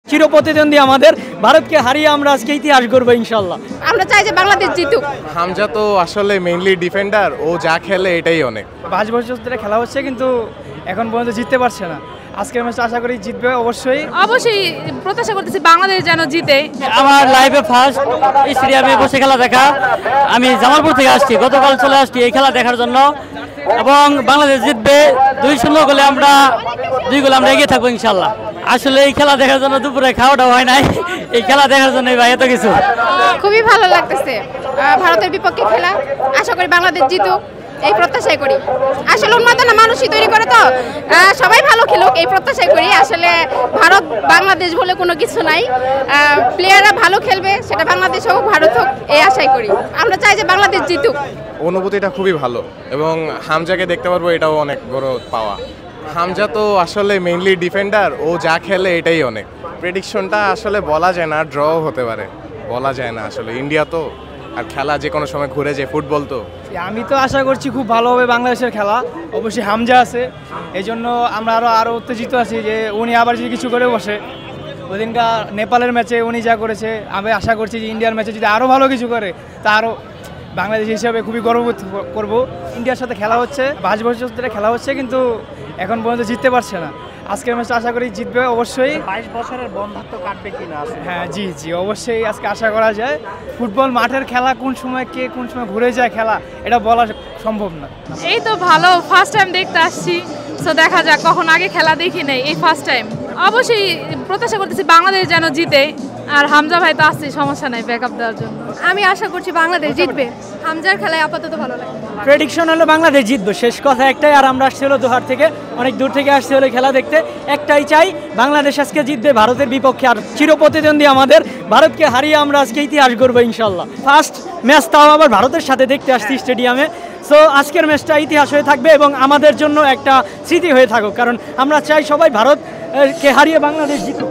চিরপ্রতিদ্বন্দ্বী আমাদের ভারতকে হারিয়ে আমরা আজকে ইতিহাস গড়বো ইনশাল্লাহ। আমরা চাই যে বাংলাদেশ জিতুক। হামজা তো আসলে মেইনলি ডিফেন্ডার, ও যা খেলে এটাই অনেক। 5 বছর ধরে খেলা হচ্ছে কিন্তু এখন পর্যন্ত জিততে পারছে না। আজকের ম্যাচটা আশা করি জিতবে অবশ্যই প্রত্যাশা করতেছি বাংলাদেশ যেন জিতে। আমার লাইফে ফার্স্ট স্টেডিয়ামে বসে খেলা দেখা। আমি জামালপুর থেকে আসছি, গতকাল চলে আসছি এই খেলা দেখার জন্য এবং বাংলাদেশ জিতবে 2-0 গোলে। আমরা 2 গোলে আমরা এগিয়ে থাকবো ইনশাল্লাহ। আসলে এই খেলা দেখার জন্য দুপুরে খাওয়াটা হয় নাই, এই খেলা দেখার জন্যই ভাই এত কিছু। খুবই ভালো লাগতেছে, ভারতের বিপক্ষে খেলা। আশা করি বাংলাদেশ জিতুক, এই প্রত্যাশাই করি। আসলে উন্মাদনা মানুষই তৈরি করে, তো সবাই ভালো খেলুক এই প্রত্যাশাই করি। আসলে ভারত বাংলাদেশ বলে কোনো কিছু নাই, প্লেয়াররা ভালো খেলবে, সেটা বাংলাদেশ হোক ভারত হোক, এই আশাই করি। আমরা চাই যে বাংলাদেশ জিতুক। অনুভূতিটা খুবই ভালো এবং হামজাকে দেখতে পারবো, এটাও অনেক বড় পাওয়া। হামজা তো আসলে মেইনলি ডিফেন্ডার, ও যা খেলে এটাই অনেক। প্রেডিকশনটা আসলে বলা যায় না, ড্র হতে পারে, বলা যায় না। আসলে ইন্ডিয়া তো, আর খেলা যে কোনো সময় ঘুরে যায়, ফুটবল তো। আমি তো আশা করছি খুব ভালো হবে বাংলাদেশের খেলা। অবশ্যই হামজা আছে, এই জন্য আমরা আরও উত্তেজিত আছি যে উনি আবার যদি কিছু করে বসে। ওইদিনকার নেপালের ম্যাচে উনি যা করেছে, আমি আশা করছি যে ইন্ডিয়ার ম্যাচে যদি আরও ভালো কিছু করে তা আরও বাংলাদেশ হিসেবে খুবই গর্ববোধ করব। ইন্ডিয়ার সাথে খেলা হচ্ছে, 5 বছর ধরে খেলা হচ্ছে কিন্তু এখন পর্যন্ত জিততে পারছে না। আজকের ম্যাচটা আশা করি জিতবে অবশ্যই। 22 বছরের বন্ধুত্ব কাটবে কিনা? হ্যাঁ জি অবশ্যই আজকে আশা করা যায়। ফুটবল মাঠের খেলা, কোন সময় কে কোন সময় ঘুরে যায় খেলা, এটা বলা সম্ভব না। এই তো ভালো, ফার্স্ট টাইম দেখতে আসছি, তো দেখা যাক। কখন আগে খেলা দেখি নাই, এই ফার্স্ট টাইম। অবশ্যই প্রত্যাশা করতেছি বাংলাদেশ যেন জিতে, আর হামজা ভাই তো আসছে, সমস্যা নাই ব্যাকআপ দেওয়ার জন্য। আমি আশা করছি বাংলাদেশ জিতবে, হামজার খেলায় আপাতত ভালো লাগে। প্রেডিকশন হলো বাংলাদেশ জিতবে, শেষ কথা একটাই। আর আমরা আসছি হলো দোহার থেকে, অনেক দূর থেকে আসছি হলো খেলা দেখতে। একটাই চাই, বাংলাদেশ আজকে জিতবে ভারতের বিপক্ষে, আর চিরপ্রতিদ্বন্দ্বী আমাদের ভারতকে হারিয়ে আমরা আজকে ইতিহাস গড়বো ইনশাল্লাহ। ফার্স্ট ম্যাচ তাও আবার ভারতের সাথে দেখতে আসছি স্টেডিয়ামে। সো আজকের ম্যাচটা ইতিহাস হয়ে থাকবে এবং আমাদের জন্য একটা স্মৃতি হয়ে থাকুক, কারণ আমরা চাই সবাই ভারতকে হারিয়ে বাংলাদেশ জিতুক।